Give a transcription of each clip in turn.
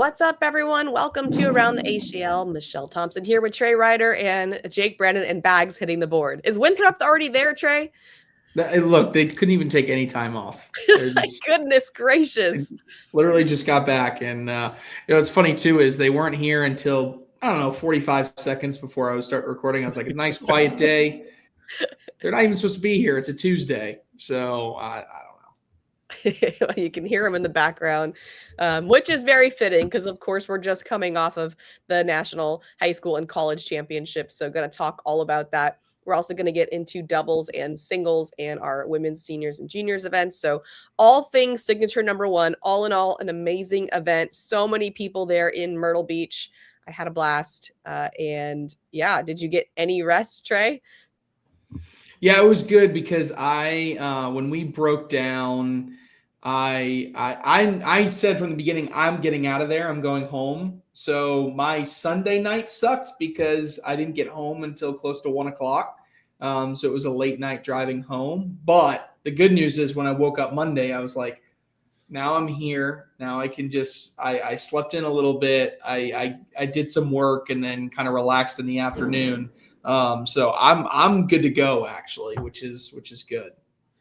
What's up, everyone? Welcome to Around the ACL. Michelle Thompson here with Trey Ryder and Jake Brandon and Bags hitting the board. Is Winthrop already there, Trey? Look, they couldn't even take any time off. My goodness gracious. Literally just got back. And, what's funny, too, is they weren't here until, 45 seconds before I would start recording. I was like, a nice, quiet day. They're not even supposed to be here. It's a Tuesday. So, I don't know. You can hear them in the background, which is very fitting because, of course, we're just coming off of the National High School and College Championships. So going to talk all about that. We're also going to get into doubles and singles and our women's seniors and juniors events. So all things signature number one, all in all, an amazing event. So many people there in Myrtle Beach. I had a blast. And yeah, did you get any rest, Trey? Yeah, it was good because when we broke down, I said from the beginning, I'm getting out of there. I'm going home. So my Sunday night sucked because I didn't get home until close to 1:00. So it was a late night driving home. But the good news is when I woke up Monday, I was like, now I'm here. Now I can I slept in a little bit. I did some work and then kind of relaxed in the afternoon. So I'm good to go actually, which is good.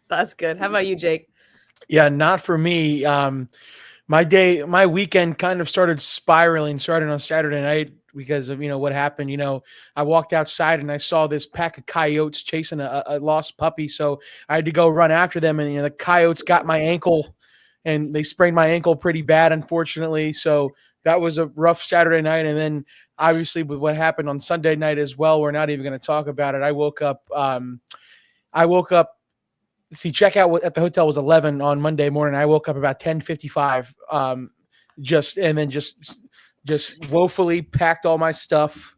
That's good. How about you, Jake? Yeah, not for me. My weekend kind of started spiraling, starting on Saturday night because of, what happened. I walked outside and I saw this pack of coyotes chasing a lost puppy. So I had to go run after them. And, the coyotes got my ankle and they sprained my ankle pretty bad, unfortunately. So that was a rough Saturday night. And then obviously with what happened on Sunday night as well, we're not even going to talk about it. I woke up. See, checkout at the hotel was 11 on Monday morning. I woke up about 10:55. Just woefully packed all my stuff,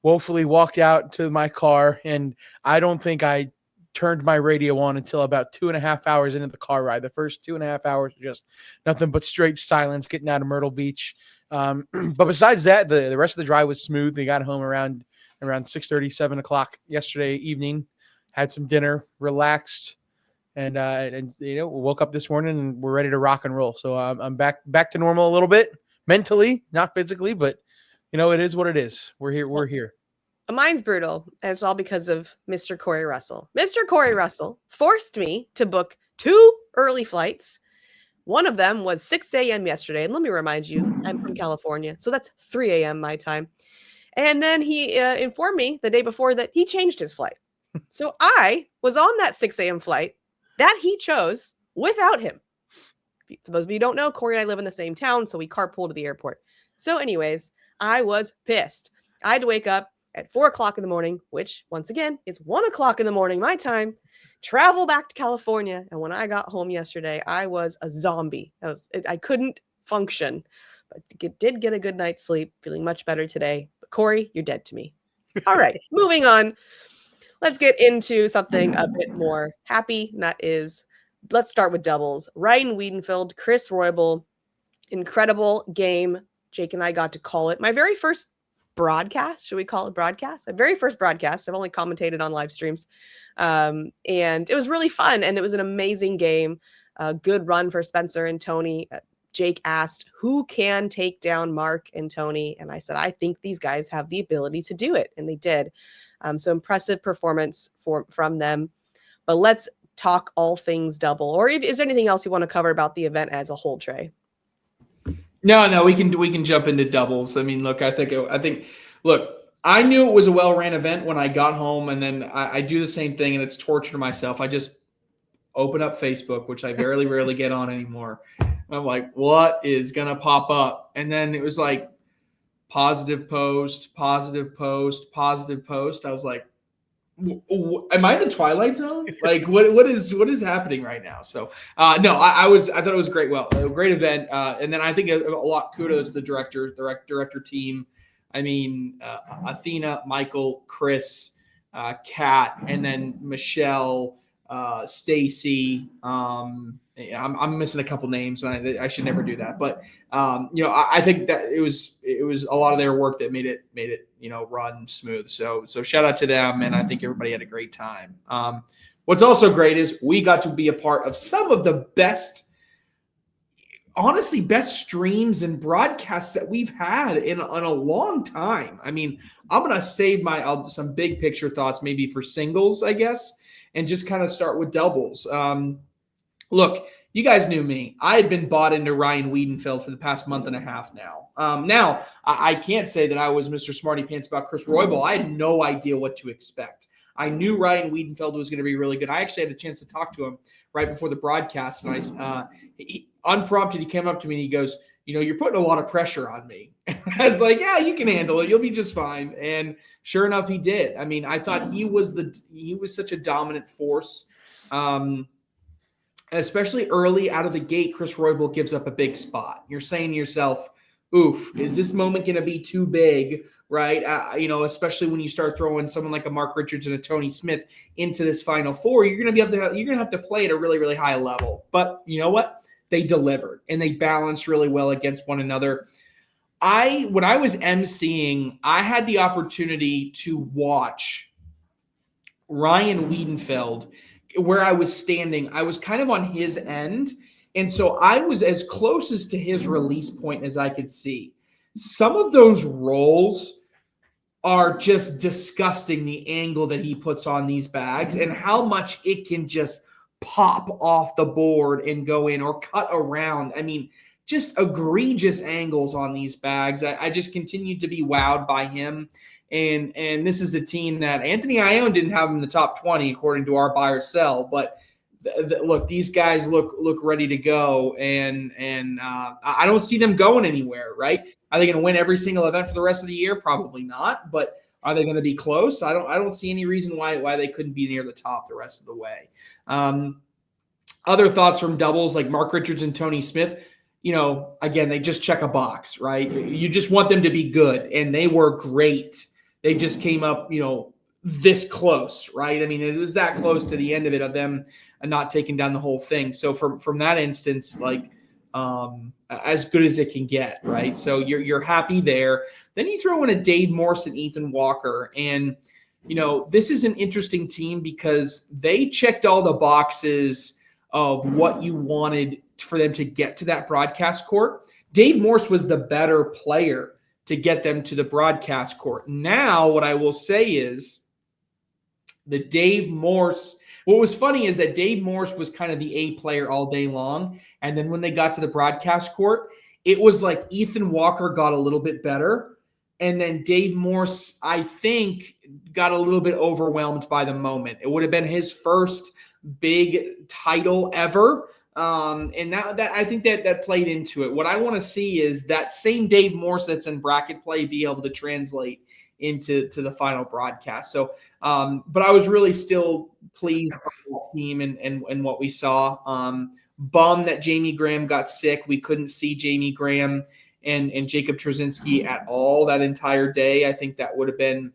woefully walked out to my car, and I don't think I turned my radio on until about 2.5 hours into the car ride. The first 2.5 hours were just nothing but straight silence getting out of Myrtle Beach. But besides that, the rest of the drive was smooth. They got home around 6:30, 7 o'clock yesterday evening, had some dinner, relaxed. And woke up this morning and we're ready to rock and roll. So I'm back to normal a little bit mentally, not physically, but it is what it is. We're here. We're here. Mine's brutal, and it's all because of Mr. Corey Russell. Mr. Corey Russell forced me to book 2 early flights. One of them was 6 a.m. yesterday. And let me remind you, I'm from California, so that's 3 a.m. my time. And then he informed me the day before that he changed his flight. So I was on that 6 a.m. flight that he chose without him. For those of you who don't know, Corey and I live in the same town, so we carpool to the airport. So anyways, I was pissed. I had to wake up at 4:00 in the morning, which once again is 1:00 in the morning, my time, travel back to California. And when I got home yesterday, I was a zombie. I couldn't function, but did get a good night's sleep, feeling much better today. But Corey, you're dead to me. All right, moving on. Let's get into something a bit more happy. And that is, let's start with doubles. Ryan Wiedenfeld, Chris Roybal, incredible game. Jake and I got to call it my very first broadcast. Should we call it broadcast? My very first broadcast. I've only commentated on live streams. And it was really fun. And it was an amazing game. A good run for Spencer and Tony. Jake asked, who can take down Mark and Tony? And I said, I think these guys have the ability to do it. And they did. So impressive performance from them. But let's talk all things double. Or is there anything else you want to cover about the event as a whole, Trey? No, we can jump into doubles. I mean, look, I think, I knew it was a well-ran event when I got home, and then I do the same thing, and it's torture to myself. I just open up Facebook, which I very rarely get on anymore. I'm like, what is gonna pop up? And then it was like positive post. I was like, am I in the Twilight Zone? Like, what is happening right now? So, no, I thought it was a great event. And then I think a lot kudos to the director team. I mean, Athena, Michael, Chris, Kat, and then Michelle, Stacy. I'm missing a couple names, and I should never do that. But I think that it was a lot of their work that made it run smooth. So shout out to them, and I think everybody had a great time. What's also great is we got to be a part of some of the best honestly best streams and broadcasts that we've had in a long time. I mean, I'm going to save some big picture thoughts maybe for singles, I guess, and just kind of start with doubles. Look, you guys knew me. I had been bought into Ryan Wiedenfeld for the past month and a half now. Now, I can't say that I was Mr. Smarty Pants about Chris Roybal. I had no idea what to expect. I knew Ryan Wiedenfeld was going to be really good. I actually had a chance to talk to him right before the broadcast, and unprompted, he came up to me and he goes, you're putting a lot of pressure on me. I was like, yeah, you can handle it. You'll be just fine. And sure enough, he did. I mean, I thought he was such a dominant force. Especially early out of the gate, Chris Roybal gives up a big spot. You're saying to yourself, oof, is this moment going to be too big, right? Especially when you start throwing someone like a Mark Richards and a Tony Smith into this Final Four, you're going to have to play at a really, really high level. But you know what? They delivered, and they balanced really well against one another. When I was emceeing, I had the opportunity to watch Ryan Wiedenfeld. Where I was standing, I was kind of on his end. And so I was as close as to his release point as I could see. Some of those rolls are just disgusting, the angle that he puts on these bags and how much it can just pop off the board and go in or cut around. I mean, just egregious angles on these bags. I just continued to be wowed by him. And this is a team that Anthony Ione didn't have in the top 20 according to our buy or sell. But look, these guys look ready to go, and I don't see them going anywhere. Right? Are they going to win every single event for the rest of the year? Probably not. But are they going to be close? I don't see any reason why they couldn't be near the top the rest of the way. Other thoughts from doubles like Mark Richards and Tony Smith. Again, they just check a box, right? You just want them to be good, and they were great. They just came up, this close, right? I mean, it was that close to the end of it of them not taking down the whole thing. So from that instance, like as good as it can get, right? So you're happy there. Then you throw in a Dave Morse and Ethan Walker, and this is an interesting team because they checked all the boxes of what you wanted for them to get to that broadcast court. Dave Morse was the better player to get them to the broadcast court. Now, what I will say is what was funny is that Dave Morse was kind of the A player all day long. And then when they got to the broadcast court, it was like Ethan Walker got a little bit better. And then Dave Morse, I think, got a little bit overwhelmed by the moment. It would have been his first big title ever. And that I think that played into it. What I want to see is that same Dave Morse that's in bracket play be able to translate into the final broadcast. So, but I was really still pleased with the team and what we saw. Bummed that Jamie Graham got sick. We couldn't see Jamie Graham and Jacob Trzynski at all that entire day. I think that would have been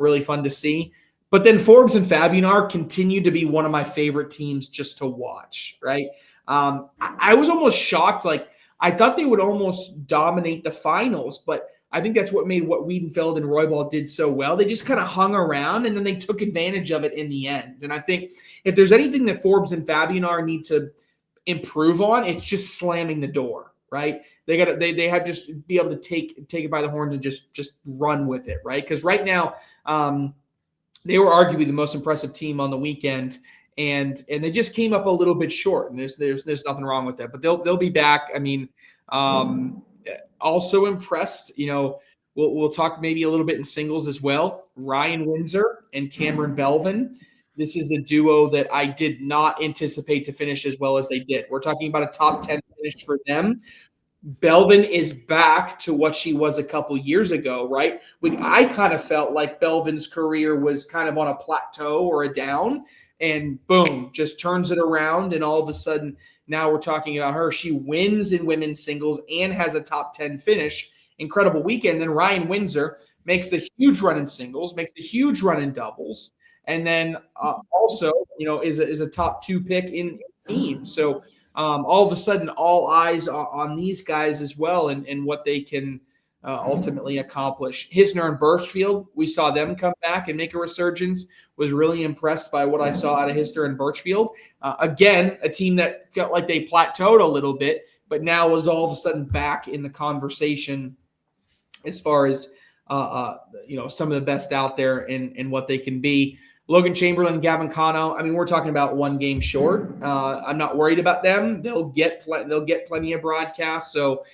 really fun to see. But then Forbes and Fabianar continue to be one of my favorite teams just to watch, right? I was almost shocked. Like, I thought they would almost dominate the finals, but I think that's what made what Wiedenfeld and Roybal did so well. They just kind of hung around, and then they took advantage of it in the end. And I think if there's anything that Forbes and Fabianar need to improve on, it's just slamming the door, right? They have just be able to take it by the horns and just run with it, right? Because right now, they were arguably the most impressive team on the weekend, and they just came up a little bit short. And there's nothing wrong with that. But they'll be back. I mean, also impressed. We'll talk maybe a little bit in singles as well. Ryan Windsor and Kamryn Belvin. This is a duo that I did not anticipate to finish as well as they did. We're talking about a top 10 finish for them. Belvin is back to what she was a couple years ago, right? I kind of felt like Belvin's career was kind of on a plateau or a down, and boom, just turns it around. And all of a sudden, now we're talking about her. She wins in women's singles and has a top 10 finish. Incredible weekend. Then Ryan Windsor makes the huge run in singles, makes the huge run in doubles, and then also, is a top 2 pick in team. So all of a sudden, all eyes on these guys as well and what they can ultimately accomplish. Hisner and Birchfield, we saw them come back and make a resurgence. Was really impressed by what I saw out of Hisner and Birchfield. Again, a team that felt like they plateaued a little bit. but now is all of a sudden back in the conversation as far as some of the best out there and what they can be. Logan Chamberlain, Gavin Cano. I mean, we're talking about one game short. I'm not worried about them. They'll get plenty of broadcasts. So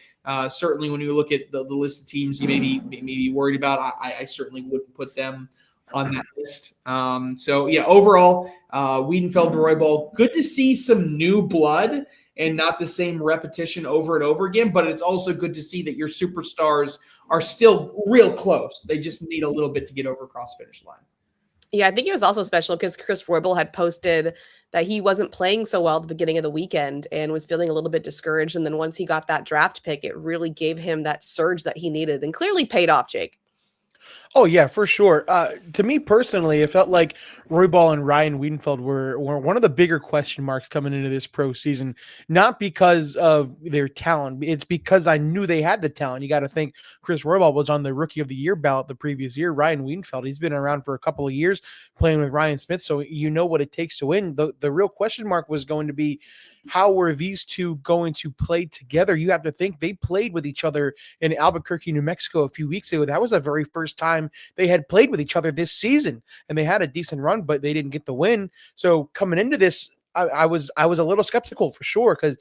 certainly, when you look at the list of teams you may be worried about, I certainly wouldn't put them on that list. Overall, Wiedenfeld Roybal, good to see some new blood and not the same repetition over and over again. But it's also good to see that your superstars are still real close. They just need a little bit to get over across the finish line. Yeah, I think it was also special because Chris Roybal had posted that he wasn't playing so well at the beginning of the weekend and was feeling a little bit discouraged. And then once he got that draft pick, it really gave him that surge that he needed and clearly paid off, Jake. Oh, yeah, for sure. To me personally, it felt like Roybal and Ryan Wiedenfeld were one of the bigger question marks coming into this pro season, not because of their talent. It's because I knew they had the talent. You got to think Chris Roybal was on the Rookie of the Year ballot the previous year. Ryan Wiedenfeld, he's been around for a couple of years playing with Ryan Smith, so you know what it takes to win. The real question mark was going to be, how were these two going to play together? You have to think they played with each other in Albuquerque, New Mexico a few weeks ago. That was the very first time they had played with each other this season, and they had a decent run, but they didn't get the win. So coming into this, I was a little skeptical for sure, because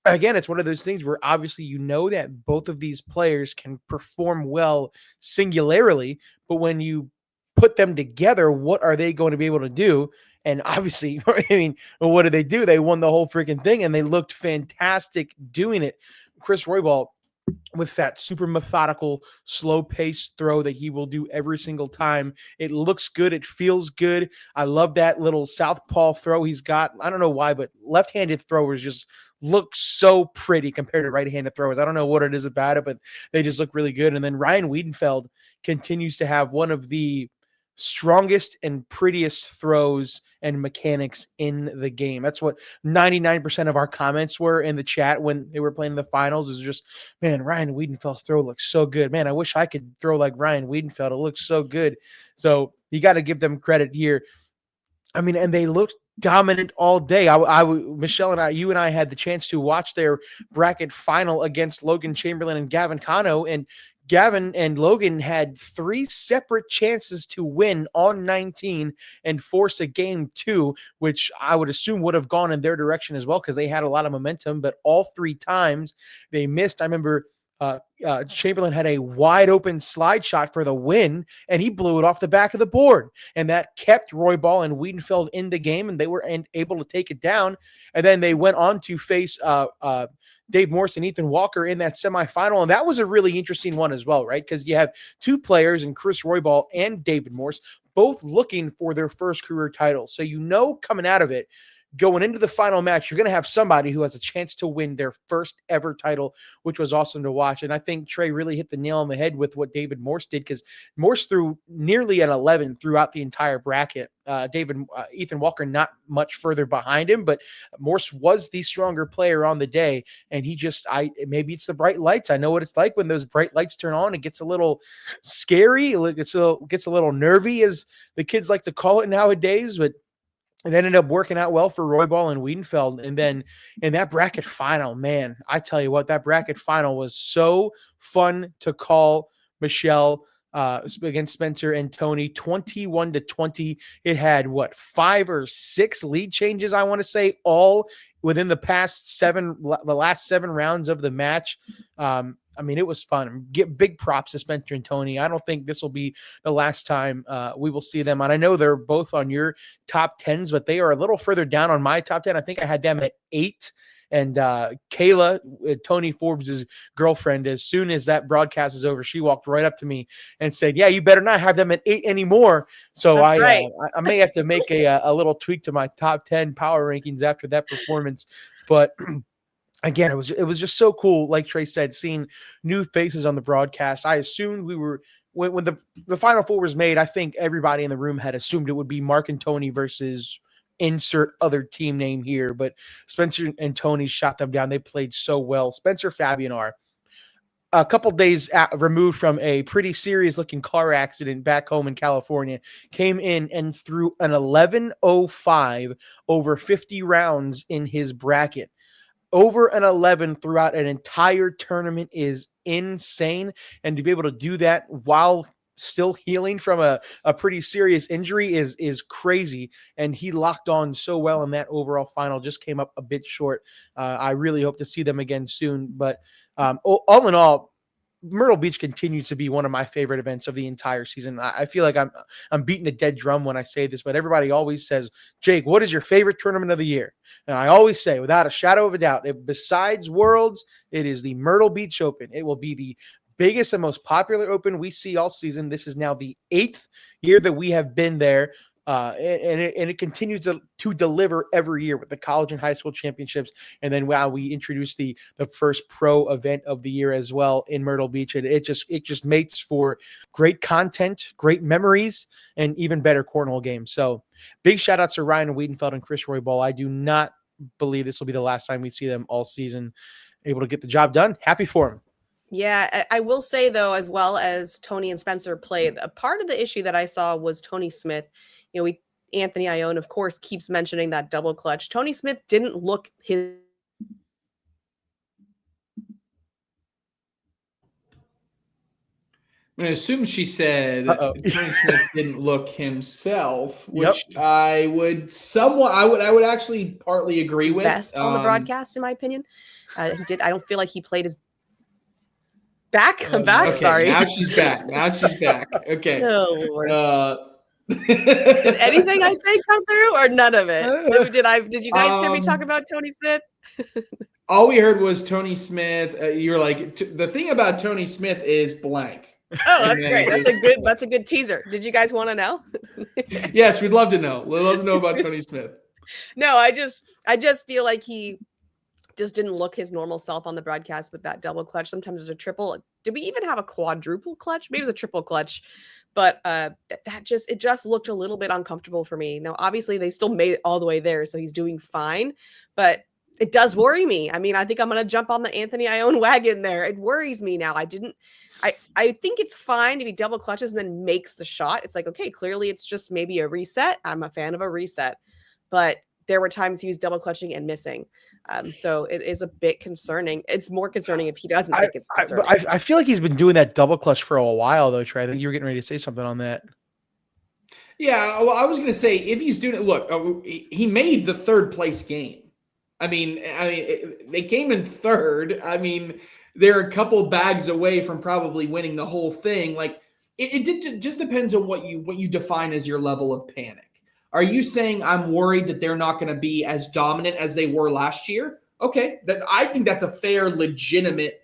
again, it's one of those things where obviously you know that both of these players can perform well singularly, but when you put them together, what are they going to be able to do? And obviously, I mean, what did they do? They won the whole freaking thing, and they looked fantastic doing it. Chris Roybal, with that super methodical, slow-paced throw that he will do every single time. It looks good. It feels good. I love that little southpaw throw he's got. I don't know why, but left-handed throwers just look so pretty compared to right-handed throwers. I don't know what it is about it, but they just look really good. And then Ryan Wiedenfeld continues to have one of the strongest and prettiest throws and mechanics in the game. That's what 99% of our comments were in the chat when they were playing the finals, is just, man, Ryan Wiedenfeld's throw looks so good. Man, I wish I could throw like Ryan Wiedenfeld. It looks so good. So you got to give them credit here. I mean, and they looked dominant all day. Michelle and you and I had the chance to watch their bracket final against Logan Chamberlain and Gavin Cano, and Gavin and Logan had 3 separate chances to win on 19 and force a game 2, which I would assume would have gone in their direction as well because they had a lot of momentum, but all 3 times they missed. I remember Chamberlain had a wide open slide shot for the win, and he blew it off the back of the board, and that kept Roybal and Wiedenfeld in the game, and they were able to take it down. And then they went on to face Dave Morse and Ethan Walker in that semifinal. And that was a really interesting one as well, right? Because you have 2 players in Chris Roybal and David Morse, both looking for their first career title. So, coming out of it, going into the final match, you're going to have somebody who has a chance to win their first ever title, which was awesome to watch. And I think Trey really hit the nail on the head with what David Morse did, because Morse threw nearly an 11 throughout the entire bracket. Ethan Walker not much further behind him, but Morse was the stronger player on the day. And he just, maybe it's the bright lights. I know what it's like when those bright lights turn on. It gets a little scary. It gets a little nervy, as the kids like to call it nowadays, but it ended up working out well for Roybal and Wiedenfeld. And then in that bracket final, man, I tell you what, that bracket final was so fun to call, Michelle, against Spencer and Tony, 21-20. It had 5 or 6 lead changes, I want to say, all within the last 7 rounds of the match. I mean, it was fun. Get big props to Spencer and Tony. I don't think this will be the last time we will see them. And I know they're both on your top 10s, but they are a little further down on my top 10. I think I had them at 8. And Kayla, Tony Forbes' girlfriend, as soon as that broadcast is over, she walked right up to me and said, "Yeah, you better not have them at 8 anymore." So I may have to make a little tweak to my top 10 power rankings after that performance. But again, it was just so cool, like Trey said, seeing new faces on the broadcast. I assumed we were when the Final Four was made, I think everybody in the room had assumed it would be Mark and Tony versus insert other team name here, but Spencer and Tony shot them down. They played so well. Spencer Fabianar, a couple days removed from a pretty serious looking car accident back home in California, came in and threw an 11.05 over 50 rounds in his bracket. over an 11 throughout an entire tournament is insane. And to be able to do that while still healing from a pretty serious injury is crazy. And he locked on so well in that overall final, just came up a bit short. I really hope to see them again soon. But all in all, Myrtle Beach continues to be one of my favorite events of the entire season. I feel like I'm beating a dead drum when I say this, but everybody always says, Jake, what is your favorite tournament of the year? And I always say, without a shadow of a doubt, besides Worlds, it is the Myrtle Beach Open. It will be the biggest and most popular open we see all season. This is now the 8th year that we have been there. And it continues to deliver every year with the college and high school championships. And then we introduced the first pro event of the year as well in Myrtle Beach. And it just makes for great content, great memories, and even better cornhole games. So big shout outs to Ryan Wiedenfeld and Chris Roybal. I do not believe this will be the last time we see them all season able to get the job done. Happy for them. Yeah, I will say, though, as well as Tony and Spencer played, a part of the issue that I saw was Tony Smith. Anthony Ione, of course, keeps mentioning that double clutch. Tony Smith didn't look his. I'm going to assume she said Tony Smith didn't look himself, which Yep. I would actually partly agree with. Best on the broadcast, in my opinion. He did. I don't feel like he played his back. I'm back. Okay, Sorry. Now she's back. Okay. Oh, Lord. Did anything I say come through, or none of it? Did you guys hear me talk about Tony Smith? All we heard was Tony Smith. You're like, the thing about Tony Smith is blank. Oh, that's great. That's a good teaser. Did you guys want to know? Yes, we'd love to know. We'd love to know about Tony Smith. No, I just feel like he just didn't look his normal self on the broadcast with that double clutch. Sometimes there's a triple. Did we even have a quadruple clutch? Maybe it was a triple clutch, but it just looked a little bit uncomfortable for me. Now, obviously, they still made it all the way there, so he's doing fine, but it does worry me. I mean, I think I'm going to jump on the Anthony Ione wagon there. It worries me now. I think it's fine if he double clutches and then makes the shot. It's like, okay, clearly it's just maybe a reset. I'm a fan of a reset, but there were times he was double clutching and missing. So it is a bit concerning. It's more concerning if he doesn't think it's concerning. I feel like he's been doing that double clutch for a while, though, Trey. I think you were getting ready to say something on that. Yeah, well, I was going to say, if he's doing it, look, he made the third place game. I mean, they came in third. I mean, they're a couple bags away from probably winning the whole thing. Like, it just depends on what you define as your level of panic. Are you saying I'm worried that they're not going to be as dominant as they were last year? Okay, I think that's a fair, legitimate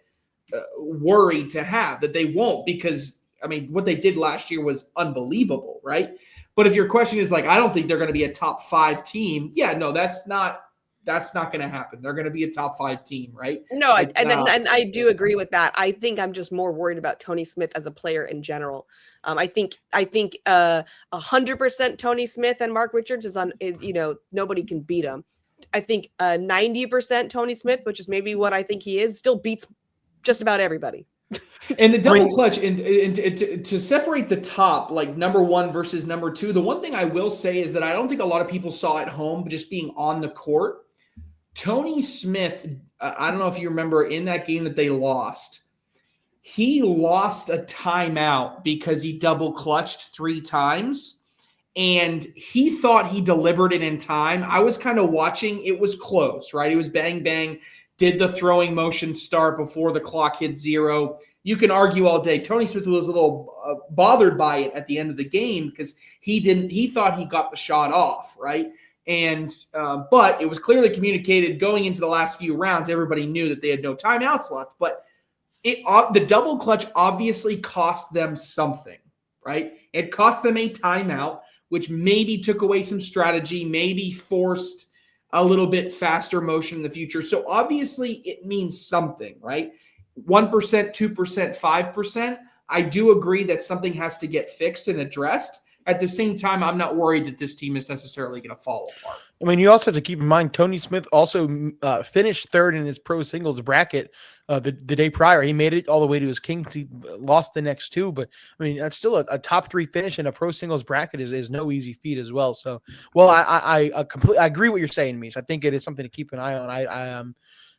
worry to have, that they won't, because, I mean, what they did last year was unbelievable, right? But if your question is like, I don't think they're going to be a top 5 team, yeah, no, that's not going to happen. They're going to be a top 5 team, right? No, and I do agree with that. I think I'm just more worried about Tony Smith as a player in general. I think 100% Tony Smith and Mark Richards is nobody can beat him. I think 90% Tony Smith, which is maybe what I think he is, still beats just about everybody. And the double clutch, and to separate the top, like number 1 versus number 2, the one thing I will say is that I don't think a lot of people saw at home, just being on the court. Tony Smith, I don't know if you remember in that game that they lost, he lost a timeout because he double clutched 3 times, and he thought he delivered it in time. I was kind of watching. It was close, right? It was bang, bang, did the throwing motion start before the clock hit 0. You can argue all day. Tony Smith was a little bothered by it at the end of the game because he thought he got the shot off, right? And but it was clearly communicated going into the last few rounds. Everybody knew that they had no timeouts left, but the double clutch obviously cost them something, right? It cost them a timeout, which maybe took away some strategy, maybe forced a little bit faster motion in the future. So obviously it means something, right? 1%, 2%, 5%. I do agree that something has to get fixed and addressed. At the same time, I'm not worried that this team is necessarily going to fall apart. I mean, you also have to keep in mind, Tony Smith also finished third in his pro singles bracket the day prior. He made it all the way to his kings. He lost the next 2, but I mean, that's still a top 3 finish in a pro singles bracket is no easy feat as well. So, well, I completely agree what you're saying, Meesh. I think it is something to keep an eye on.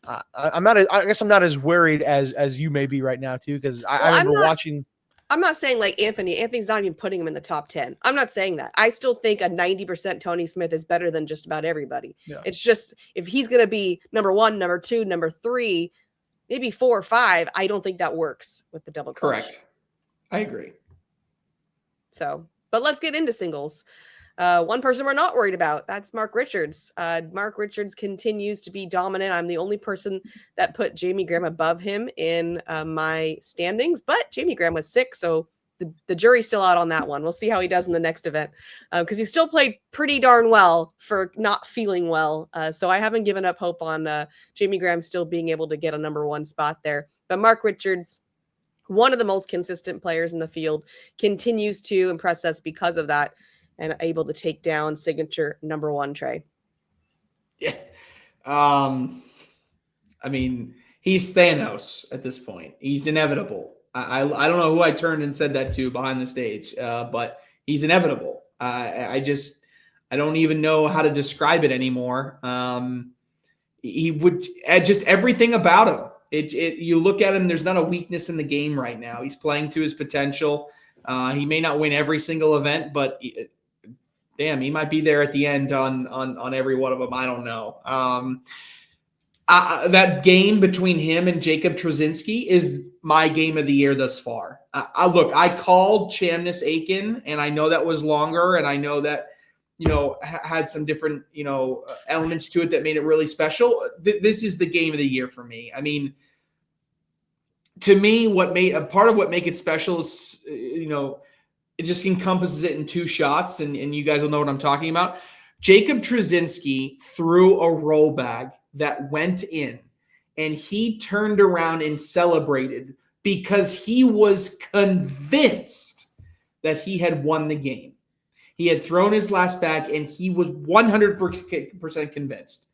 I guess I'm not as worried as you may be right now too, because I remember watching. I'm not saying like Anthony. Anthony's not even putting him in the top 10. I'm not saying that. I still think a 90% Tony Smith is better than just about everybody. Yeah. It's just if he's going to be number 1, number 2, number 3, maybe 4 or 5, I don't think that works with the double clutch. Correct. I agree. So, but let's get into singles. One person we're not worried about, that's Mark Richards. Mark Richards continues to be dominant. I'm the only person that put Jamie Graham above him in my standings, but Jamie Graham was sick, so the jury's still out on that one. We'll see how he does in the next event, because he still played pretty darn well for not feeling well. So I haven't given up hope on Jamie Graham still being able to get a number 1 spot there. But Mark Richards, one of the most consistent players in the field, continues to impress us because of that, and able to take down signature number 1, Trey. Yeah. I mean, he's Thanos at this point. He's inevitable. I don't know who I turned and said that to behind the stage, but he's inevitable. I don't even know how to describe it anymore. He would just everything about him. You look at him, there's not a weakness in the game right now. He's playing to his potential. He may not win every single event, but damn, he might be there at the end on every one of them. I don't know. That game between him and Jacob Trzynski is my game of the year thus far. Look, I called Chamness Aiken, and I know that was longer, and I know that, had some different, elements to it that made it really special. This is the game of the year for me. I mean, to me, part of what make it special is, it just encompasses it in 2 shots, and you guys will know what I'm talking about. Jacob Trzynski threw a roll bag that went in, and he turned around and celebrated because he was convinced that he had won the game. He had thrown his last bag, and he was 100% convinced,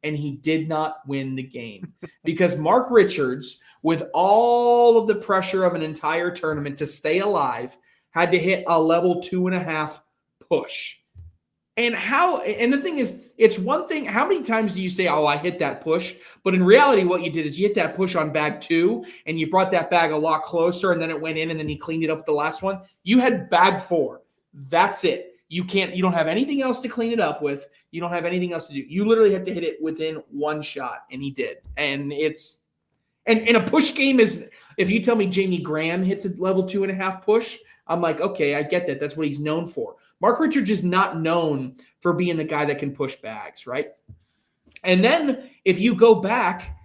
and he did not win the game because Mark Richards, with all of the pressure of an entire tournament to stay alive, had to hit a level 2.5 push. And the thing is, it's one thing. How many times do you say, I hit that push? But in reality, what you did is you hit that push on bag 2, and you brought that bag a lot closer, and then it went in, and then you cleaned it up with the last one. You had bag 4. That's it. You don't have anything else to clean it up with. You don't have anything else to do. You literally had to hit it within 1 shot, and he did. And and a push game is, if you tell me Jamie Graham hits a level 2.5 push, I'm like, okay, I get that. That's what he's known for. Mark Richards is not known for being the guy that can push bags, right? And then if you go back,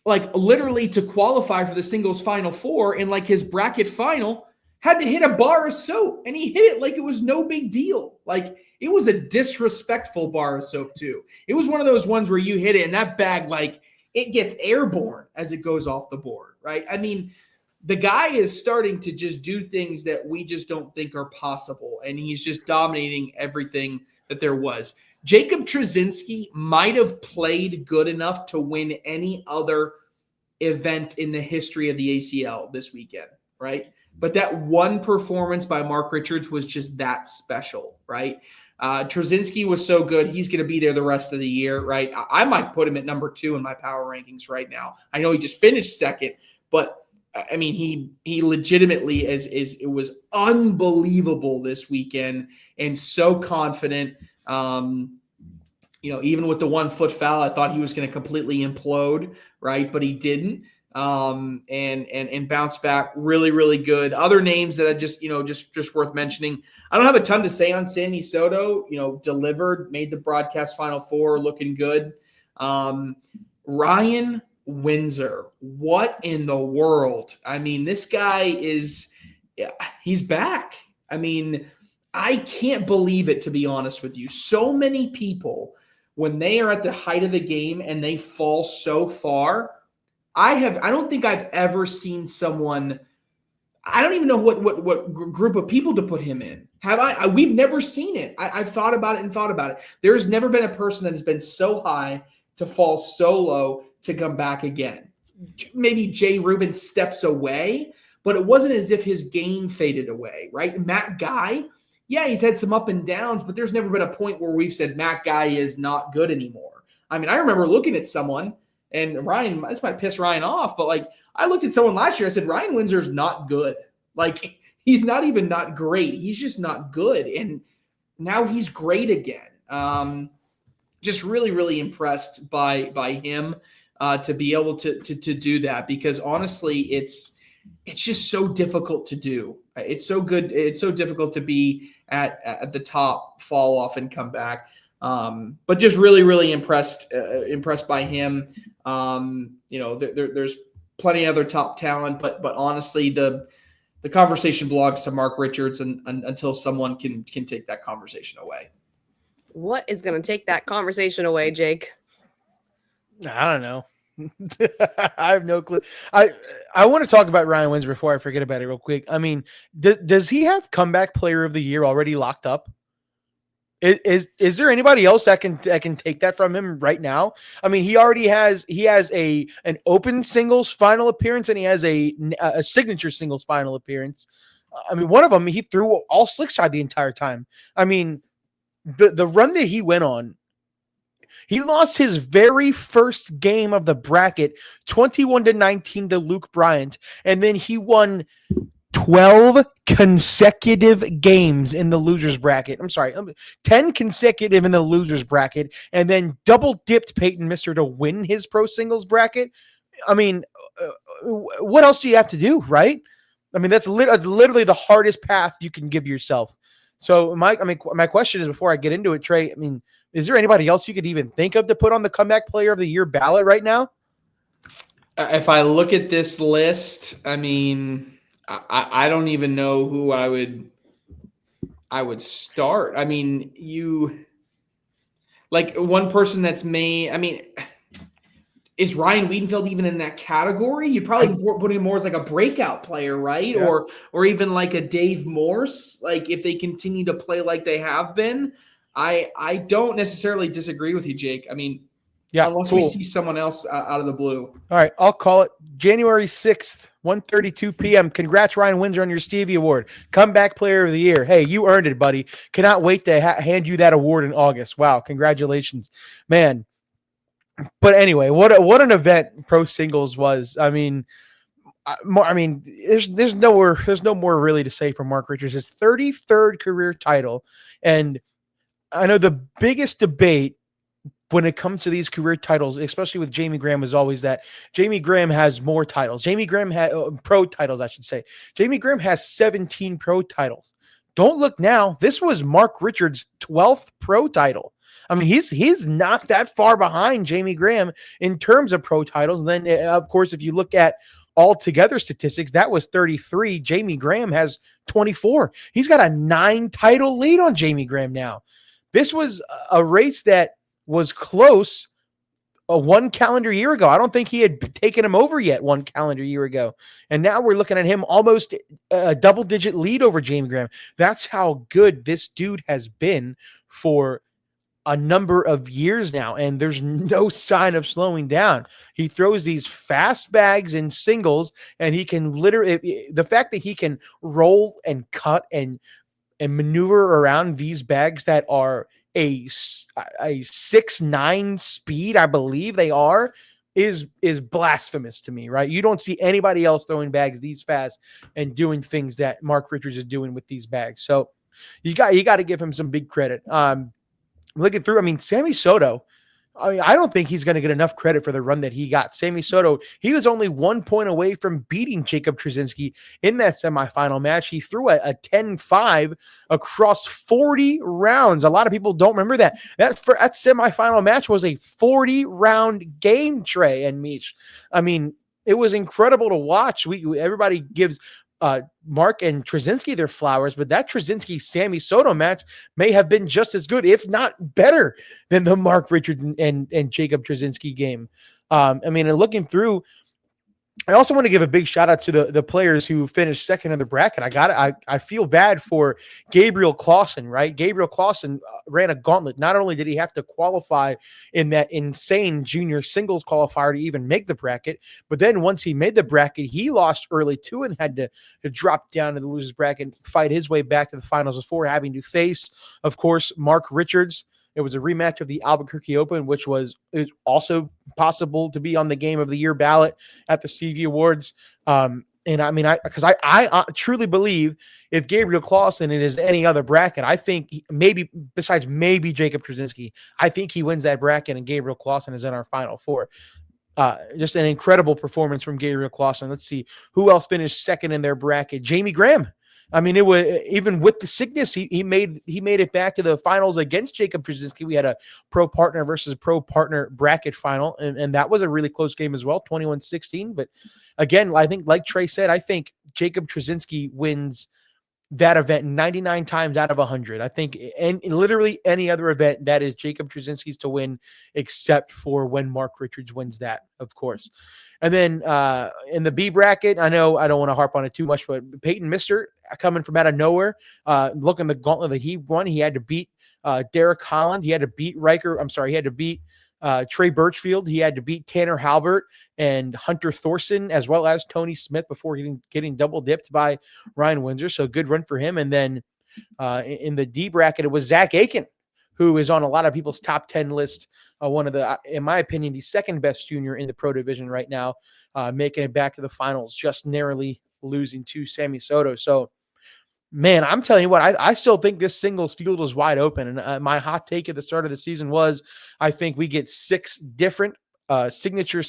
like literally to qualify for the singles Final Four in like his bracket final, had to hit a bar of soap, and he hit it like it was no big deal. Like it was a disrespectful bar of soap too. It was one of those ones where you hit it and that bag, like it gets airborne as it goes off the board, right? I mean, the guy is starting to just do things that we just don't think are possible, and he's just dominating everything that there was. Jacob Trzynski might have played good enough to win any other event in the history of the ACL this weekend, right? But that one performance by Mark Richards was just that special, right? Trzynski was so good. He's going to be there the rest of the year, right? I might put him at number 2 in my power rankings right now. I know he just finished second, but I mean, he legitimately it was unbelievable this weekend and so confident. Even with the 1 foot foul, I thought he was going to completely implode, right? But he didn't. And bounce back really, really good. Other names that I just worth mentioning. I don't have a ton to say on Sammy Soto, delivered, made the broadcast Final Four looking good. Ryan Windsor, what in the world? I mean, this guy he's back. I mean, I can't believe it, to be honest with you. So many people, when they are at the height of the game and they fall so far, I don't think I've ever seen someone. I don't even know what group of people to put him in. We've never seen it. I've thought about it and thought about it. There's never been a person that has been so high to fall so low to come back again. Maybe Jay Rubin steps away, but it wasn't as if his game faded away, right? Matt Guy, yeah, he's had some up and downs, but there's never been a point where we've said Matt Guy is not good anymore. I mean, I remember looking at someone And Ryan, this might piss Ryan off, but like I looked at someone last year, I said, Ryan Windsor's not good. Like he's not even not great. He's just not good. And now he's great again. Just really, really impressed by him to be able to do that, because honestly, it's just so difficult to do. It's so good. It's so difficult to be at the top, fall off, and come back. But just really, really impressed by him. There's plenty of other top talent, but honestly, the conversation belongs to Mark Richards, and until someone can take that conversation away. What is going to take that conversation away, Jake? I don't know. I have no clue. I want to talk about Ryan Windsor before I forget about it real quick. I mean, does he have comeback player of the year already locked up? Is there anybody else that can take that from him right now? I mean, he has an open singles final appearance, and he has a signature singles final appearance. I mean, one of them he threw all slick side the entire time. I mean, the run that he went on, he lost his very first game of the bracket 21-19 to Luke Bryant, and then he won 12 consecutive games in the losers bracket. I'm sorry, 10 consecutive in the losers bracket, and then double dipped Peyton Mister to win his pro singles bracket. I mean, what else do you have to do, right? I mean, that's literally the hardest path you can give yourself. So my question is, before I get into it, Trey, I mean, is there anybody else you could even think of to put on the comeback player of the year ballot right now? If I look at this list, I mean, I don't even know who I would start. I mean, one person that's I mean, is Ryan Wiedenfeld even in that category? You'd probably put him more as like a breakout player, right? Yeah. Or even like a Dave Morse, like if they continue to play like they have been. I don't necessarily disagree with you, Jake. I mean, unless we see someone else out of the blue. All right, I'll call it January 6th, 1:32 p.m. Congrats, Ryan Windsor, on your Stevie Award. Comeback Player of the Year. Hey, you earned it, buddy. Cannot wait to hand you that award in August. Wow, congratulations, man. But anyway, what an event pro singles was. I mean, there's no more really to say for Mark Richards. His 33rd career title, and I know the biggest debate when it comes to these career titles, especially with Jamie Graham, is always that Jamie Graham has more titles. Jamie Graham had pro titles, I should say. Jamie Graham has 17 pro titles. Don't look now. This was Mark Richards' 12th pro title. I mean, he's not that far behind Jamie Graham in terms of pro titles. And then, of course, if you look at altogether statistics, that was 33. Jamie Graham has 24. He's got a 9-title lead on Jamie Graham now. This was a race that was close 1 calendar year ago. I don't think he had taken him over yet 1 calendar year ago. And now we're looking at him almost a double-digit lead over Jamie Graham. That's how good this dude has been for a number of years now, and there's no sign of slowing down. He throws these fast bags in singles, and he can literally, the fact that he can roll and cut and maneuver around these bags that are a 6'9" speed, I believe they are, is blasphemous to me, right? You don't see anybody else throwing bags these fast and doing things that Mark Richards is doing with these bags. So you got to give him some big credit. Looking through, I mean, Sammy Soto, I don't think he's going to get enough credit for the run that he got. Sammy Soto, he was only 1 point away from beating Jacob Trzynski in that semifinal match. He threw a 10-5 across 40 rounds. A lot of people don't remember that. That semifinal match was a 40-round game, Trey and Meesh. I mean, it was incredible to watch. Everybody gives Mark and Trzynski their flowers, but that Trzynski-Sammy Soto match may have been just as good, if not better, than the Mark Richards and Jacob Trzynski game. I mean, and looking through, I also want to give a big shout out to the players who finished second in the bracket. I feel bad for Gabriel Clauson, right? Gabriel Clauson ran a gauntlet. Not only did he have to qualify in that insane junior singles qualifier to even make the bracket, but then once he made the bracket, he lost early too and had to drop down to the losers bracket and fight his way back to the finals before having to face, of course, Mark Richards. It was a rematch of the Albuquerque Open, which is also possible to be on the Game of the Year ballot at the Stevie Awards. And I mean, I truly believe if Gabriel Clauson is any other bracket, I think maybe besides maybe Jacob Trzynski, I think he wins that bracket and Gabriel Clauson is in our Final Four. Just an incredible performance from Gabriel Clauson. Let's see who else finished second in their bracket. Jamie Graham. I mean, it was even with the sickness, he made it back to the finals against Jacob Trzynski. We had a pro partner versus pro partner bracket final, and that was a really close game as well, 21-16. But again, I think like Trey said, I think Jacob Trzynski wins that event 99 times out of 100. I think and literally any other event that is Jacob Trzynski's to win, except for when Mark Richards wins that, of course. And then in the B bracket, I know I don't want to harp on it too much, but Peyton Mister coming from out of nowhere, looking the gauntlet that he won. He had to beat Derek Holland. He had to beat He had to beat Trey Birchfield. He had to beat Tanner Halbert and Hunter Thorson, as well as Tony Smith before getting double dipped by Ryan Windsor. So good run for him. And then in the D bracket, it was Zach Aiken, who is on a lot of people's top 10 list. One of the, in my opinion, the second best junior in the pro division right now, making it back to the finals, just narrowly losing to Sammy Soto. So, man, I'm telling you what, I still think this singles field is wide open. And my hot take at the start of the season was I think we get 6 different signature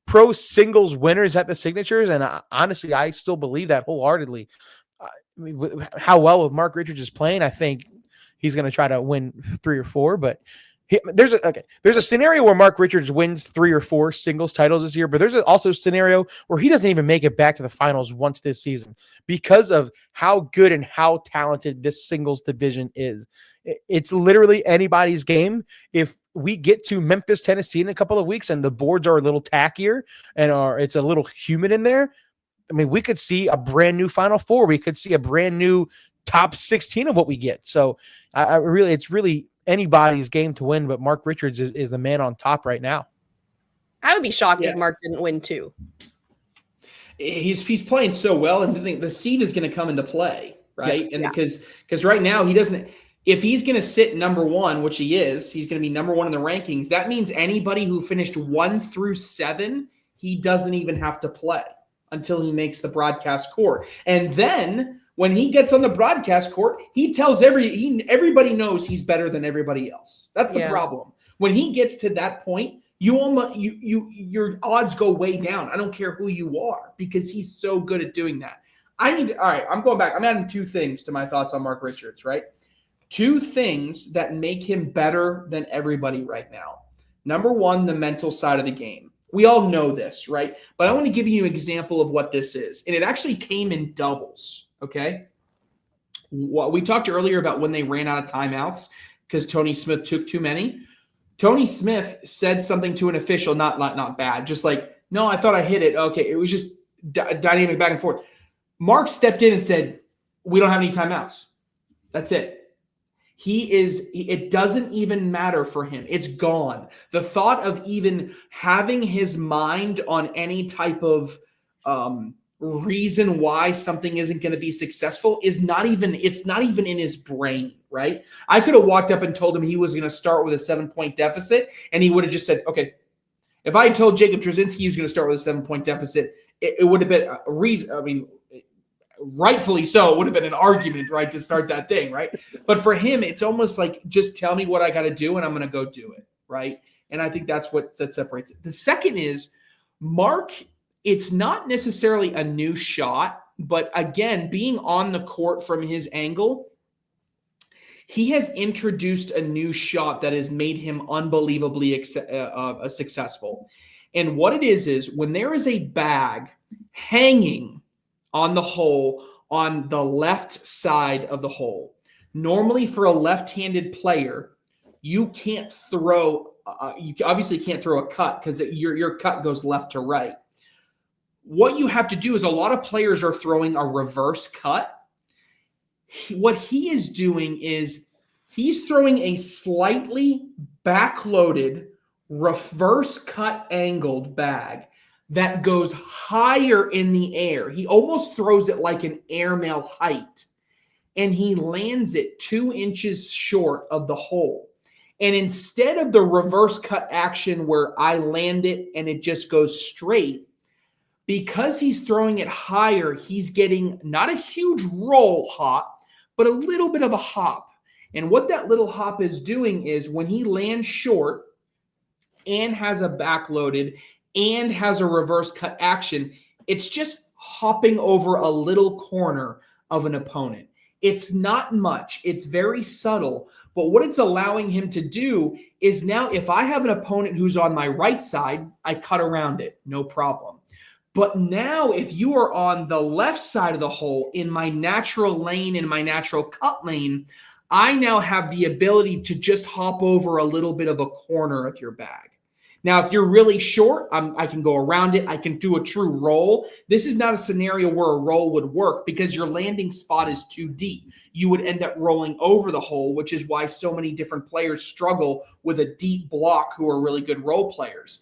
pro singles winners at the signatures. And honestly, I still believe that wholeheartedly. How well Mark Richards is playing, I think he's going to try to win 3 or 4, but there's a scenario where Mark Richards wins 3 or 4 singles titles this year, but there's also a scenario where he doesn't even make it back to the finals once this season because of how good and how talented this singles division is. It's literally anybody's game. If we get to Memphis, Tennessee in a couple of weeks and the boards are a little tackier and it's a little humid in there, I mean, we could see a brand new Final Four. We could see a brand new top 16 of what we get. So it's really anybody's game to win, but Mark Richards is the man on top right now. I would be shocked if Mark didn't win too. He's playing so well, and the seed is going to come into play, right? Yeah. And because right now he doesn't. If he's going to sit number 1, which he is, he's going to be number 1 in the rankings. That means anybody who finished 1 through 7, he doesn't even have to play until he makes the broadcast court, and then when he gets on the broadcast court, he tells everybody knows he's better than everybody else. That's the problem. When he gets to that point, your odds go way down. I don't care who you are because he's so good at doing that. All right, I'm going back. I'm adding 2 things to my thoughts on Mark Richards, right? 2 things that make him better than everybody right now. Number 1, the mental side of the game. We all know this, right? But I want to give you an example of what this is. And it actually came in doubles. Okay. We talked earlier about when they ran out of timeouts because Tony Smith took too many. Tony Smith said something to an official, not bad, just like, no, I thought I hit it. Okay. It was just dynamic back and forth. Mark stepped in and said, we don't have any timeouts. That's it. It doesn't even matter for him. It's gone. The thought of even having his mind on any type of, reason why something isn't going to be successful it's not even in his brain, right? I could have walked up and told him he was going to start with a 7-point deficit and he would have just said, okay. If I had told Jacob Trzynski he was going to start with a 7-point deficit, it would have been a reason. I mean, rightfully so, it would have been an argument, right, to start that thing, right? But for him, it's almost like, just tell me what I got to do and I'm going to go do it, right? And I think that's what separates it. The second is Mark. It's not necessarily a new shot, but again, being on the court from his angle, he has introduced a new shot that has made him unbelievably successful. And what it is when there is a bag hanging on the hole on the left side of the hole, normally for a left-handed player, you can't throw, you obviously can't throw a cut because your cut goes left to right. What you have to do is a lot of players are throwing a reverse cut. What he is doing is he's throwing a slightly backloaded, reverse cut angled bag that goes higher in the air. He almost throws it like an airmail height, and he lands it 2 inches short of the hole. And instead of the reverse cut action where I land it and it just goes straight, because he's throwing it higher, he's getting not a huge roll hop, but a little bit of a hop. And what that little hop is doing is when he lands short and has a backloaded and has a reverse cut action, it's just hopping over a little corner of an opponent. It's not much. It's very subtle. But what it's allowing him to do is now if I have an opponent who's on my right side, I cut around it. No problem. But now if you are on the left side of the hole in my natural lane, in my natural cut lane, I now have the ability to just hop over a little bit of a corner of your bag. Now, if you're really short, I can go around it. I can do a true roll. This is not a scenario where a roll would work because your landing spot is too deep. You would end up rolling over the hole, which is why so many different players struggle with a deep block who are really good role players.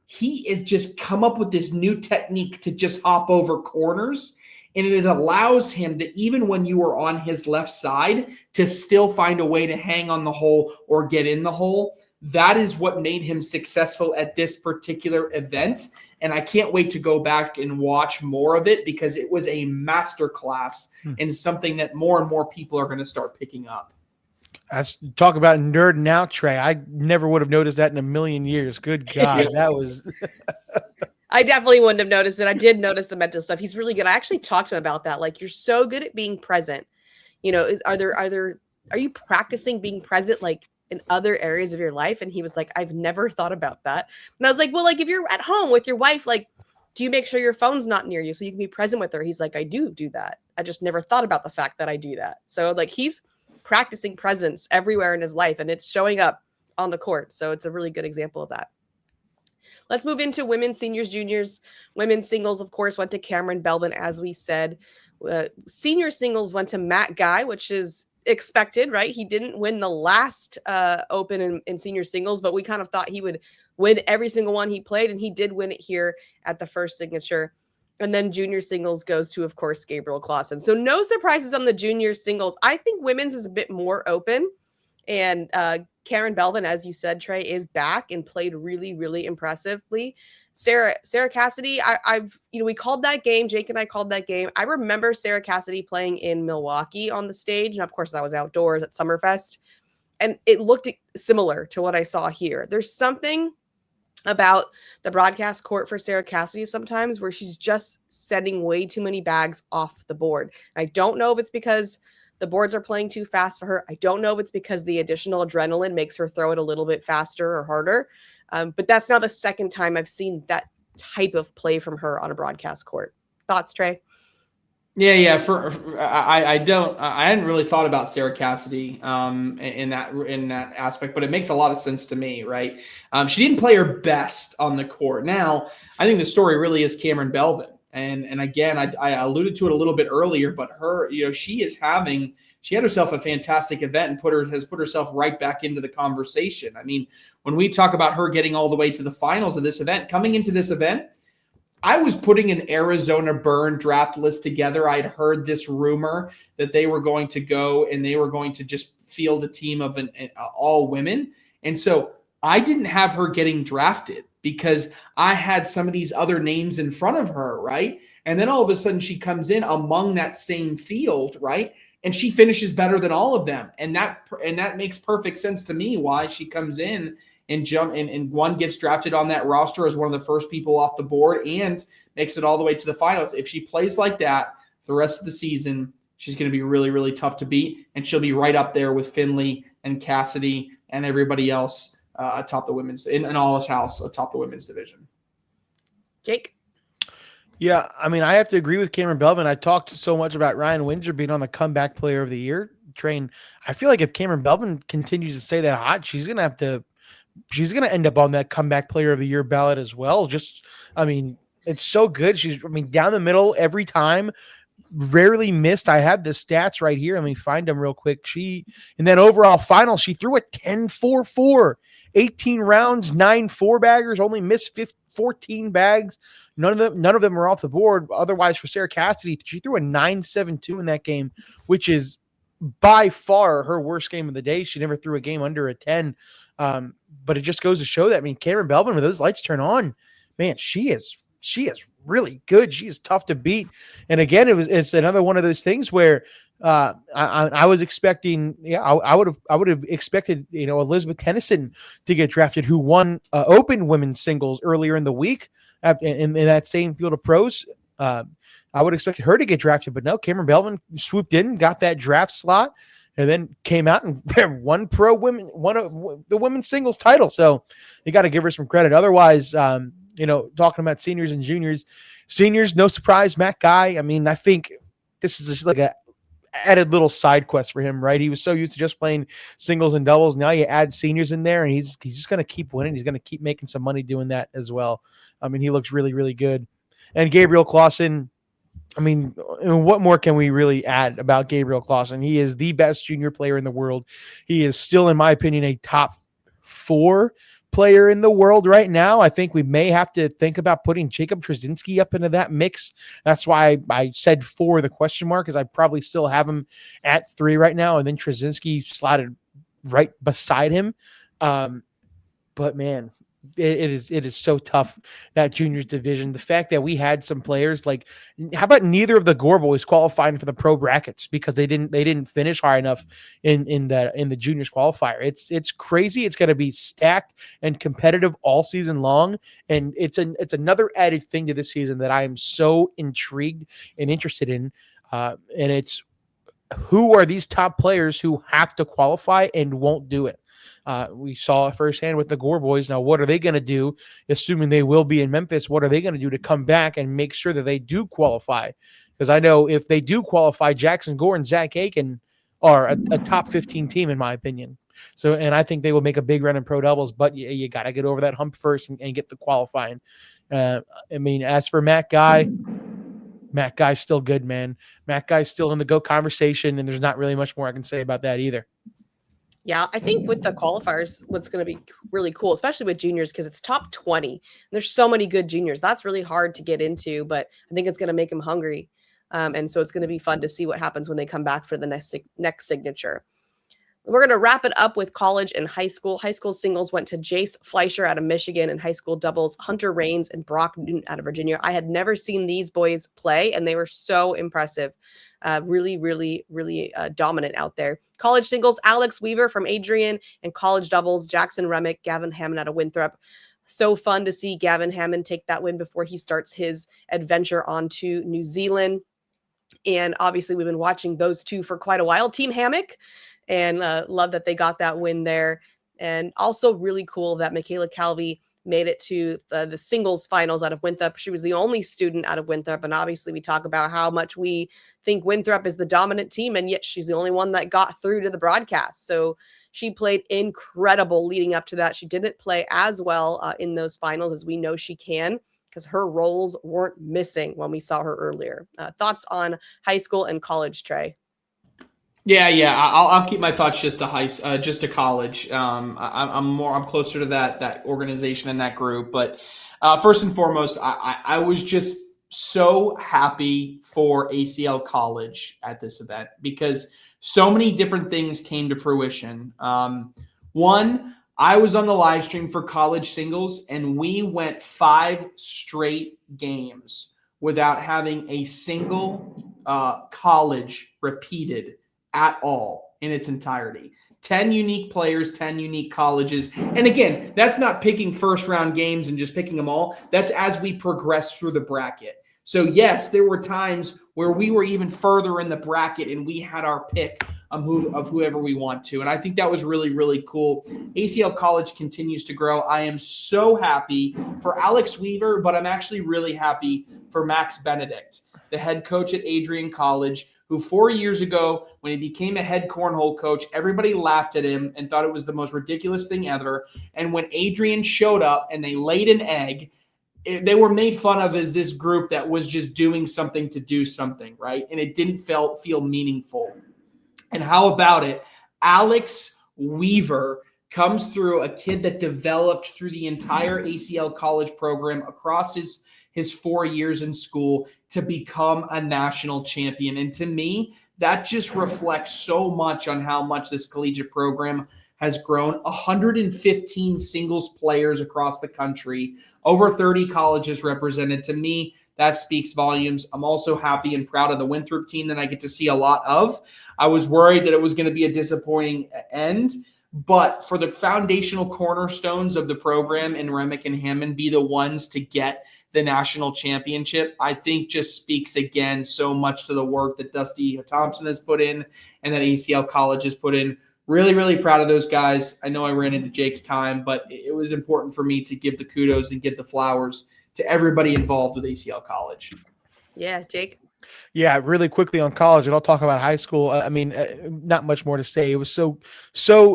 He has just come up with this new technique to just hop over corners, and it allows him that even when you are on his left side to still find a way to hang on the hole or get in the hole. That is what made him successful at this particular event. And I can't wait to go back and watch more of it because it was a masterclass and something that more and more people are going to start picking up. Let's talk about nerding out, Trey. I never would have noticed that in a million years. Good God, that was... I definitely wouldn't have noticed it. I did notice the mental stuff. He's really good. I actually talked to him about that. Like, you're so good at being present. You know, are you practicing being present, like, in other areas of your life? And he was like, I've never thought about that. And I was like, well, like if you're at home with your wife, like, do you make sure your phone's not near you so you can be present with her? He's like, I do that. I just never thought about the fact that I do that. So like he's practicing presence everywhere in his life and it's showing up on the court. So it's a really good example of that. Let's move into women's, seniors, juniors. Women's singles, of course, went to Kamryn Belvin, as we said. Senior singles went to Matt Guy, which is expected, right? He didn't win the last Open in senior singles, but we kind of thought he would win every single one he played, and he did win it here at the first signature. And then junior singles goes to, of course, Gabriel Clauson. So no surprises on the junior singles. I think women's is a bit more open, and Kamryn Belvin, as you said, Trey, is back and played really, really impressively. Sarah Cassidy, we called that game. Jake and I called that game. I remember Sarah Cassidy playing in Milwaukee on the stage. And of course, that was outdoors at Summerfest. And it looked similar to what I saw here. There's something about the broadcast court for Sarah Cassidy sometimes where she's just setting way too many bags off the board. I don't know if it's because the boards are playing too fast for her. I don't know if it's because the additional adrenaline makes her throw it a little bit faster or harder. But that's now the second time I've seen that type of play from her on a broadcast court. Thoughts, Trey? Yeah. I hadn't really thought about Sarah Cassidy in that aspect, but it makes a lot of sense to me, right? She didn't play her best on the court. Now, I think the story really is Kamryn Belvin. And again, I alluded to it a little bit earlier, but her, she had herself a fantastic event and has put herself right back into the conversation. I mean, when we talk about her getting all the way to the finals of this event, coming into this event, I was putting an Arizona Burn draft list together. I'd heard this rumor that they were going to go and they were going to just field a team of all women. And so I didn't have her getting drafted because I had some of these other names in front of her, right? And then all of a sudden she comes in among that same field, right? And she finishes better than all of them. And that makes perfect sense to me why she comes in and one gets drafted on that roster as one of the first people off the board and makes it all the way to the finals. If she plays like that the rest of the season, she's going to be really, really tough to beat. And she'll be right up there with Finley and Cassidy and everybody else atop the women's in Allah's house atop the women's division. Jake? Yeah, I mean, I have to agree with Kamryn Belvin. I talked so much about Ryan Windsor being on the comeback player of the year train. I feel like if Kamryn Belvin continues to stay that hot, she's going to end up on that comeback player of the year ballot as well. It's so good. Down the middle every time, rarely missed. I have the stats right here. Let me find them real quick. In that overall final, she threw a 10-4-4, 18 rounds, 9 4-baggers, only missed 14 bags. None of them were off the board. Otherwise, for Sarah Cassidy, she threw a 9-7-2 in that game, which is by far her worst game of the day. She never threw a game under a 10. But it just goes to show that, I mean, Kamryn Belvin, when those lights turn on, man, she is really good. She is tough to beat. And again, it's another one of those things where I was expecting, I would have expected, Elizabeth Tennyson to get drafted, who won open women's singles earlier in the week in that same field of pros. I would expect her to get drafted, but no, Kamryn Belvin swooped in, got that draft slot, and then came out and won the women's singles title. So you got to give her some credit. Otherwise, talking about seniors and juniors, no surprise, Matt Guy. I mean, I think this is just like a added little side quest for him, right? He was so used to just playing singles and doubles. Now you add seniors in there, and he's just going to keep winning. He's going to keep making some money doing that as well. I mean, he looks really, really good. And Gabriel Clauson, I mean, what more can we really add about Gabriel Clauson? He is the best junior player in the world. He is still, in my opinion, a top 4 player in the world right now. I think we may have to think about putting Jacob Trzynski up into that mix. That's why I said 4, the question mark, because I probably still have him at 3 right now, and then Trzynski slotted right beside him. But man, it is so tough, that juniors division. The fact that we had some players like, how about neither of the Gore boys qualifying for the pro brackets because they didn't finish high enough in the juniors qualifier. It's crazy. It's going to be stacked and competitive all season long, and it's another added thing to this season that I am so intrigued and interested in. And it's, who are these top players who have to qualify and won't do it? We saw it firsthand with the Gore boys. Now, what are they going to do, assuming they will be in Memphis? What are they going to do to come back and make sure that they do qualify? Because I know if they do qualify, Jackson Gore and Zach Aiken are a top 15 team, in my opinion. So, and I think they will make a big run in pro doubles, but you got to get over that hump first and get the qualifying. I mean, as for Matt Guy's still good, man. Matt Guy's still in the GOAT conversation, and there's not really much more I can say about that either. Yeah, I think with the qualifiers, what's going to be really cool, especially with juniors, because it's top 20. And there's so many good juniors. That's really hard to get into, but I think it's going to make them hungry. And so it's going to be fun to see what happens when they come back for the next signature. We're going to wrap it up with college and high school. High school singles went to Jace Fleischer out of Michigan, and high school doubles, Hunter Raines and Brock Newton out of Virginia. I had never seen these boys play, and they were so impressive. Really, really, really dominant out there. College singles, Alex Weaver from Adrian, and college doubles, Jackson Remick, Gavin Hammond out of Winthrop. So fun to see Gavin Hammond take that win before he starts his adventure onto New Zealand. And obviously, we've been watching those two for quite a while. Team Hammock, and love that they got that win there. And also really cool that Michaela Calvi made it to the singles finals out of Winthrop. She was the only student out of Winthrop. And obviously we talk about how much we think Winthrop is the dominant team, and yet she's the only one that got through to the broadcast. So she played incredible leading up to that. She didn't play as well in those finals as we know she can, because her roles weren't missing when we saw her earlier. Thoughts on high school and college, Trey? Yeah. I'll keep my thoughts just to college. I'm closer to that organization and that group. But first and foremost, I was just so happy for ACL College at this event because so many different things came to fruition. One, I was on the live stream for college singles, and we went 5 straight games without having a single college repeated at all in its entirety. 10 unique players, 10 unique colleges. And again, that's not picking first round games and just picking them all. That's as we progress through the bracket. So yes, there were times where we were even further in the bracket and we had our pick of whoever we want to. And I think that was really, really cool. ACL College continues to grow. I am so happy for Alex Weaver, but I'm actually really happy for Max Benedict, the head coach at Adrian College, who 4 years ago, when he became a head cornhole coach, everybody laughed at him and thought it was the most ridiculous thing ever. And when Adrian showed up and they laid an egg, they were made fun of as this group that was just doing something to do something, right? And it didn't feel meaningful. And how about it? Alex Weaver comes through, a kid that developed through the entire ACL College program across his 4 years in school to become a national champion. And to me, that just reflects so much on how much this collegiate program has grown. 115 singles players across the country, over 30 colleges represented. To me, that speaks volumes. I'm also happy and proud of the Winthrop team that I get to see a lot of. I was worried that it was going to be a disappointing end, but for the foundational cornerstones of the program and Remick and Hammond be the ones to get the national championship, I think just speaks again so much to the work that Dusty Thompson has put in and that ACL College has put in. Really, really proud of those guys. I know I ran into Jake's time, but it was important for me to give the kudos and give the flowers to everybody involved with ACL College. Yeah, Jake. Yeah, really quickly on college, and I'll talk about high school. I mean, not much more to say. It was so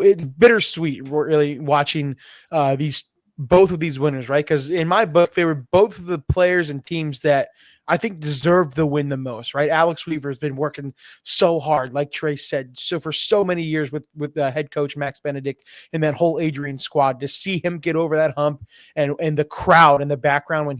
it's bittersweet, really watching both of these winners, right? Because in my book, they were both of the players and teams that I think deserve the win the most, right? Alex Weaver has been working so hard, like Trey said, so for so many years with head coach Max Benedict and that whole Adrian squad. To see him get over that hump and the crowd in the background when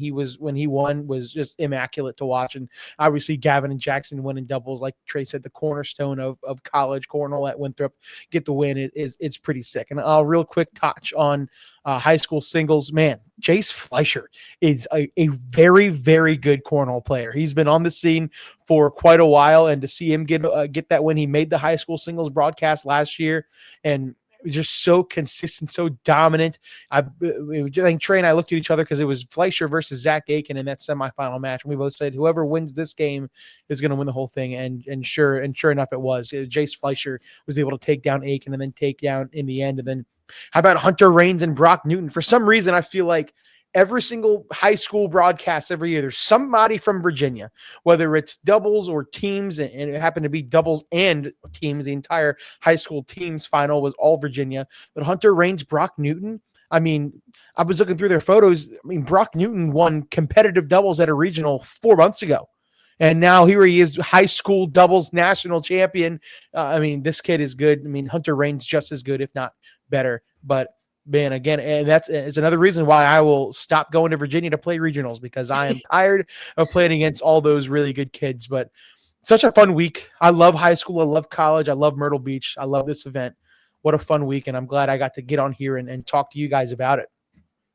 he won was just immaculate to watch. And obviously Gavin and Jackson winning doubles, like Trey said, the cornerstone of college. Cornell at Winthrop get the win it's pretty sick. And I'll real quick touch on high school singles. Man, Jace Fleischer is a very, very good cornhole player. He's been on the scene for quite a while, and to see him get that win, he made the high school singles broadcast last year, and just so consistent, so dominant. I think Trey and I looked at each other because it was Fleischer versus Zach Aiken in that semifinal match, and we both said whoever wins this game is going to win the whole thing. And sure enough, it was. Jace Fleischer was able to take down Aiken and then take down in the end, and then. How about Hunter Raines and Brock Newton? For some reason, I feel like every single high school broadcast every year, there's somebody from Virginia, whether it's doubles or teams, and it happened to be doubles and teams. The entire high school teams final was all Virginia. But Hunter Raines, Brock Newton, I mean, I was looking through their photos. I mean, Brock Newton won competitive doubles at a regional 4 months ago. And now here he is, high school doubles national champion. I mean, this kid is good. I mean, Hunter Raines just as good, if not better. But man, again, and it's another reason why I will stop going to Virginia to play regionals, because I am tired of playing against all those really good kids. But such a fun week. I love high school. I love college. I love Myrtle Beach. I love this event. What a fun week. And I'm glad I got to get on here and talk to you guys about it.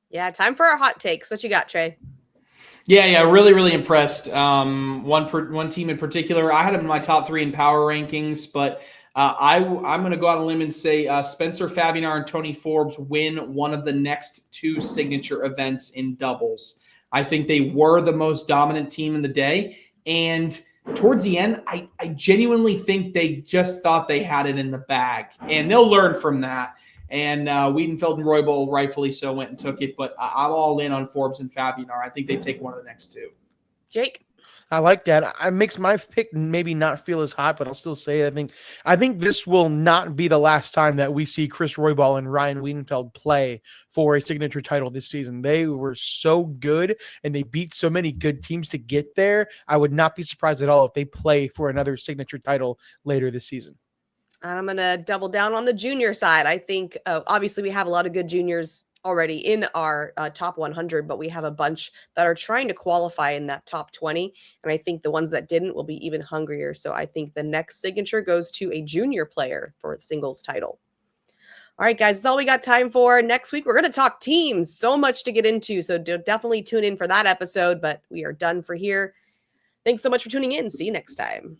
Yeah, time for our hot takes. What you got, Trey? Yeah, really, really impressed. One team in particular, I had them in my top 3 in power rankings, but I'm going to go out on a limb and say Spencer Fabinar and Tony Forbes win one of the next 2 signature events in doubles. I think they were the most dominant team in the day, and towards the end, I genuinely think they just thought they had it in the bag, and they'll learn from that. And Wiedenfeld and Roybal, rightfully so, went and took it. But I'm all in on Forbes and Fabinar. I think they take one of the next 2. Jake? I like that. I makes my pick maybe not feel as hot, but I'll still say it. I think this will not be the last time that we see Chris Roybal and Ryan Wiedenfeld play for a signature title this season. They were so good, and they beat so many good teams to get there. I would not be surprised at all if they play for another signature title later this season. And I'm going to double down on the junior side. I think, obviously, we have a lot of good juniors already in our top 100, but we have a bunch that are trying to qualify in that top 20. And I think the ones that didn't will be even hungrier. So I think the next signature goes to a junior player for the singles title. All right, guys, that's all we got time for. Next week, we're going to talk teams. So much to get into. So definitely tune in for that episode, but we are done for here. Thanks so much for tuning in. See you next time.